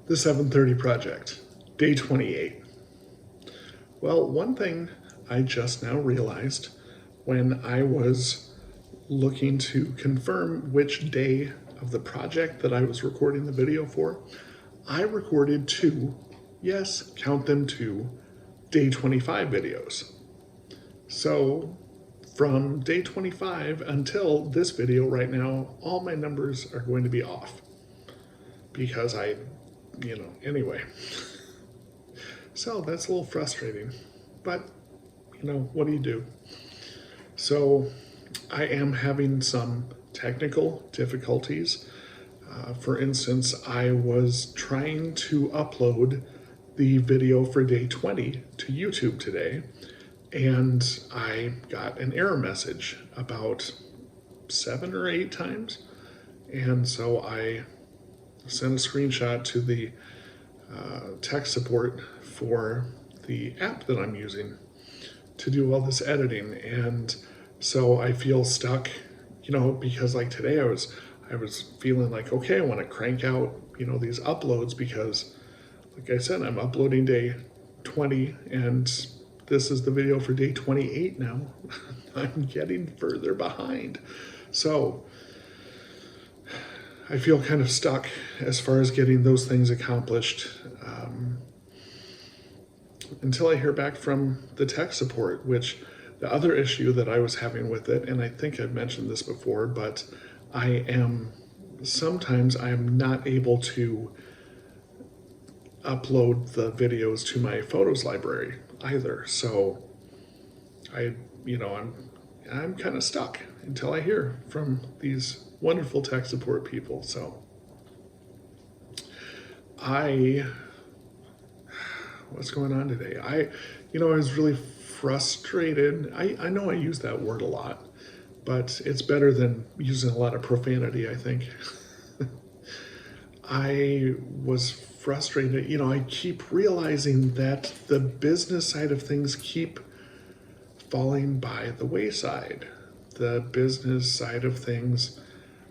The 730 Project, day 28. Well, one thing I just now realized when I was looking to confirm which day of the project that I was recording the video for, I recorded two, yes, count them two, day 25 videos. So from day 25 until this video right now, all my numbers are going to be off because anyway. So that's a little frustrating, but what do you do? So I am having some technical difficulties. For instance, I was trying to upload the video for day 20 to YouTube today, and I got an error message about 7 or 8 times. And so I sent a screenshot to the tech support for the app that I'm using to do all this editing. And so I feel stuck, because like today I was feeling like, okay, I want to crank out, these uploads because like I said, I'm uploading day 20 and this is the video for day 28 now. I'm getting further behind. So I feel kind of stuck as far as getting those things accomplished until I hear back from the tech support, which the other issue that I was having with it, and I think I've mentioned this before, but sometimes I am not able to upload the videos to my photos library either. So I'm kind of stuck until I hear from these wonderful tech support people. So what's going on today? I was really frustrated. I know I use that word a lot, but it's better than using a lot of profanity, I think. I was frustrated. I keep realizing that the business side of things keep falling by the wayside. The business side of things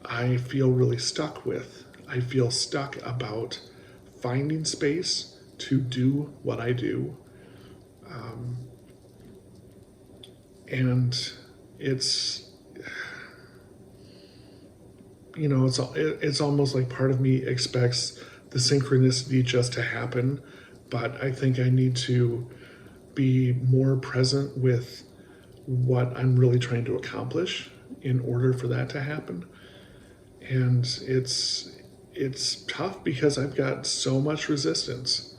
I feel really stuck with. I feel stuck about finding space to do what I do. And it's almost like part of me expects the synchronicity just to happen, but I think I need to be more present with what I'm really trying to accomplish in order for that to happen. And it's tough because I've got so much resistance.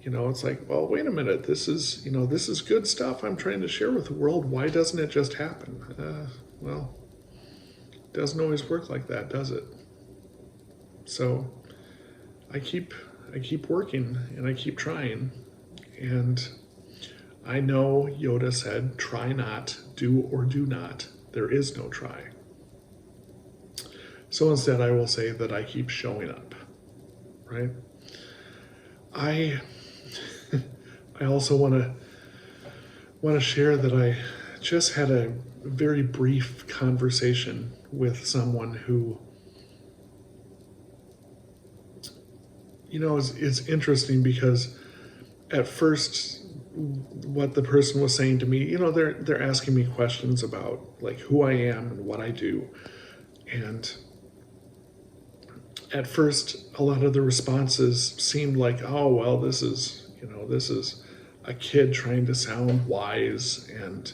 It's like, well, wait a minute, this is good stuff I'm trying to share with the world. Why doesn't it just happen? Well, it doesn't always work like that, does it? So I keep working and I keep trying. And I know Yoda said, try not, do or do not. There is no try. So instead I will say that I keep showing up, right? I also want to share that I just had a very brief conversation with someone who, it's interesting because at first what the person was saying to me, they're asking me questions about like who I am and what I do. And at first, a lot of the responses seemed like, oh, well, this is a kid trying to sound wise. And,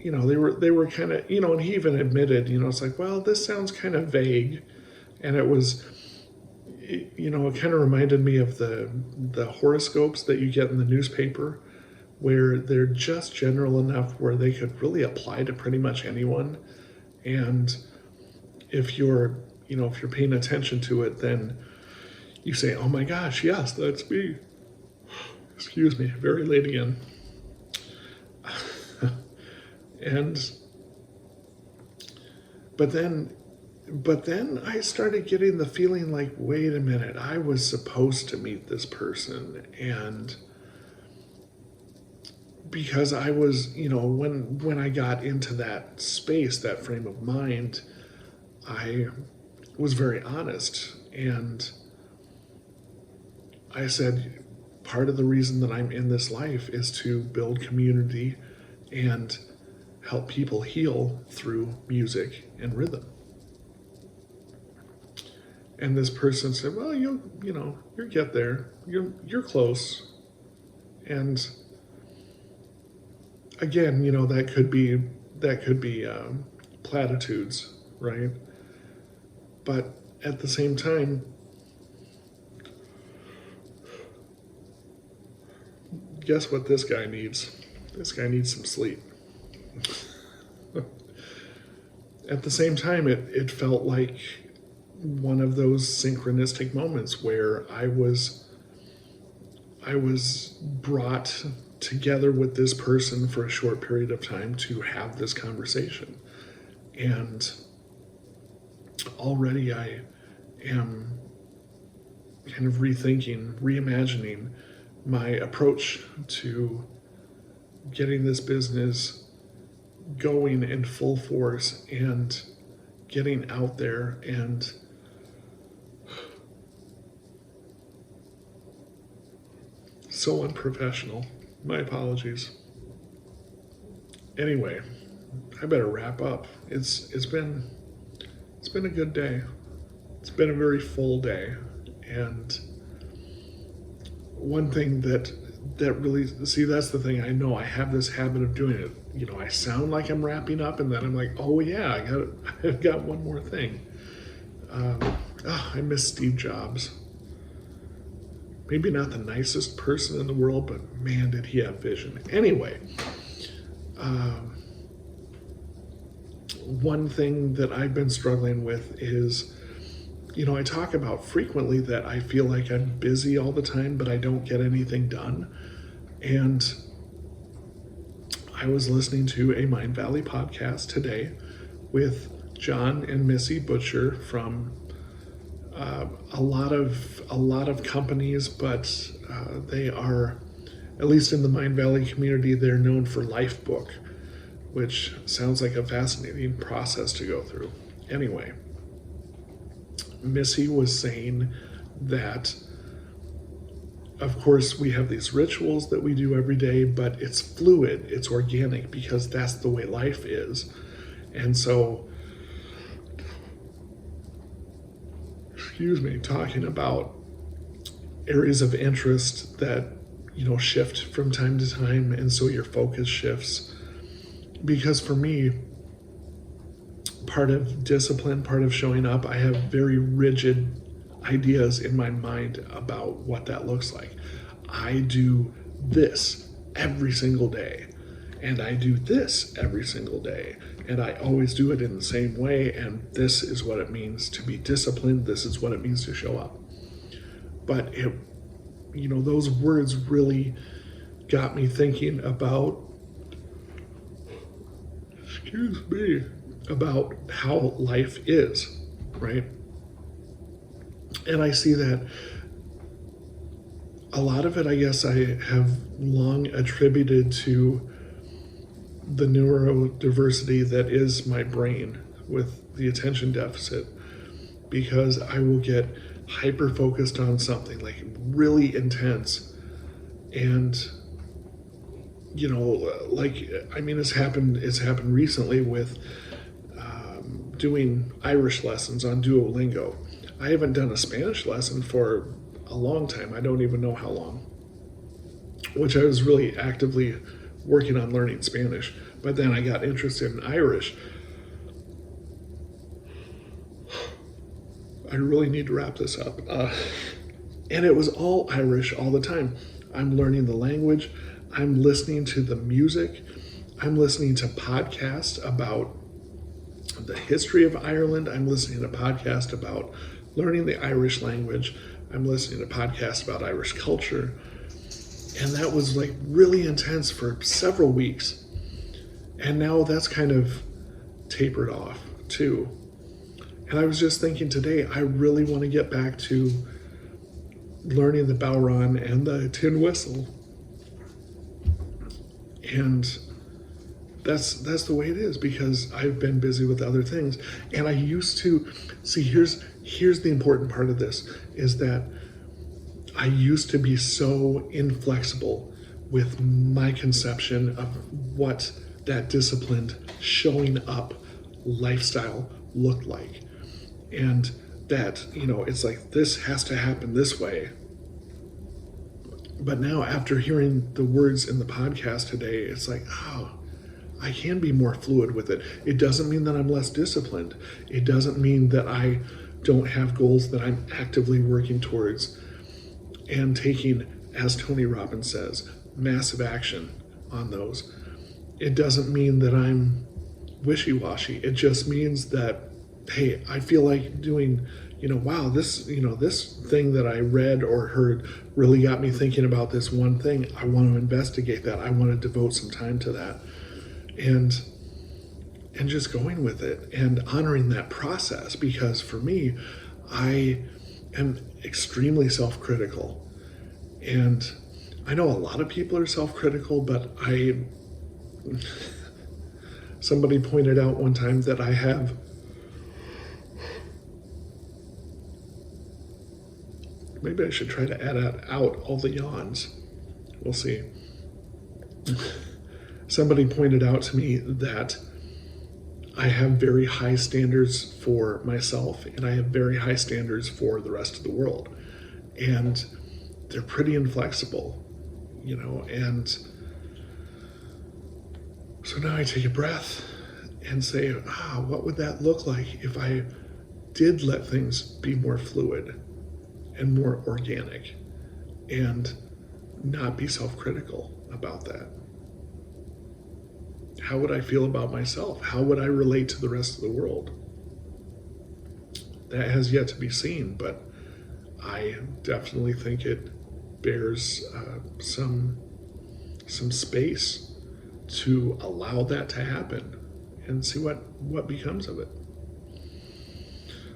they were kind of, and he even admitted, it's like, well, this sounds kind of vague. And it was, it kind of reminded me of the horoscopes that you get in the newspaper, where they're just general enough where they could really apply to pretty much anyone. And if you're paying attention to it, then you say, oh my gosh, yes, that's me. Excuse me, very late again. But then I started getting the feeling like, wait a minute, I was supposed to meet this person. And because I was, when I got into that space, that frame of mind, I was very honest. And I said, part of the reason that I'm in this life is to build community and help people heal through music and rhythm. And this person said, well, you'll get there. You're close. And again, that could be platitudes, right? But at the same time, guess what this guy needs? This guy needs some sleep. At the same time, it felt like one of those synchronistic moments where I was brought together with this person for a short period of time to have this conversation. And already I am kind of rethinking, reimagining my approach to getting this business going in full force and getting out there and so unprofessional. My apologies. Anyway, I better wrap up. It's been a good day. It's been a very full day, and one thing that really, see, that's the thing. I know I have this habit of doing it. I sound like I'm wrapping up, and then I'm like, oh yeah, I've got one more thing. I miss Steve Jobs. Maybe not the nicest person in the world, but man, did he have vision. Anyway, one thing that I've been struggling with is, I talk about frequently that I feel like I'm busy all the time, but I don't get anything done. And I was listening to a Mindvalley podcast today with John and Missy Butcher from a lot of companies, but they are, at least in the Mindvalley community, they're known for Lifebook, which sounds like a fascinating process to go through. Anyway, Missy was saying that, of course, we have these rituals that we do every day, but it's fluid, it's organic, because that's the way life is. And so, talking about areas of interest that, shift from time to time, and so your focus shifts. Because for me, part of discipline, part of showing up, I have very rigid ideas in my mind about what that looks like. I do this every single day, and I do this every single day, and I always do it in the same way, and this is what it means to be disciplined. This is what it means to show up. But those words really got me thinking about, about how life is, right? And I see that a lot of it, I guess, I have long attributed to the neurodiversity that is my brain with the attention deficit, because I will get hyper focused on something like really intense, and it's happened recently with doing Irish lessons on Duolingo. I haven't done a Spanish lesson for a long time. I don't even know how long, which I was really actively working on learning Spanish, but then I got interested in Irish. I really need to wrap this up. And it was all Irish all the time. I'm learning the language, I'm listening to the music, I'm listening to podcasts about the history of Ireland, I'm listening to podcasts about learning the Irish language, I'm listening to podcasts about Irish culture. And that was like really intense for several weeks. And now that's kind of tapered off too. And I was just thinking today, I really want to get back to learning the Bowron and the tin whistle. And that's the way it is, because I've been busy with other things. And I used to, see, here's the important part of this, is that I used to be so inflexible with my conception of what that disciplined showing up lifestyle looked like. And that, it's like this has to happen this way. But now, after hearing the words in the podcast today, it's like, oh, I can be more fluid with it. It doesn't mean that I'm less disciplined. It doesn't mean that I don't have goals that I'm actively working towards and taking, as Tony Robbins says, massive action on those. It doesn't mean that I'm wishy-washy. It just means that, hey, I feel like doing, wow, this thing that I read or heard really got me thinking about this one thing. I want to investigate that. I want to devote some time to that. And just going with it and honoring that process, because for me, I am extremely self-critical. And I know a lot of people are self-critical, but somebody pointed out one time that I have maybe I should try to edit out all the yawns. We'll see. Somebody pointed out to me that I have very high standards for myself and I have very high standards for the rest of the world. And they're pretty inflexible, and so now I take a breath and say, what would that look like if I did let things be more fluid and more organic and not be self-critical about that? How would I feel about myself? How would I relate to the rest of the world? That has yet to be seen, but I definitely think it bears some space to allow that to happen and see what becomes of it.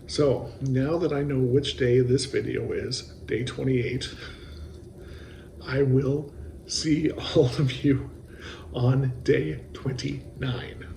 So now that I know which day this video is, day 28, I will see all of you on day 29.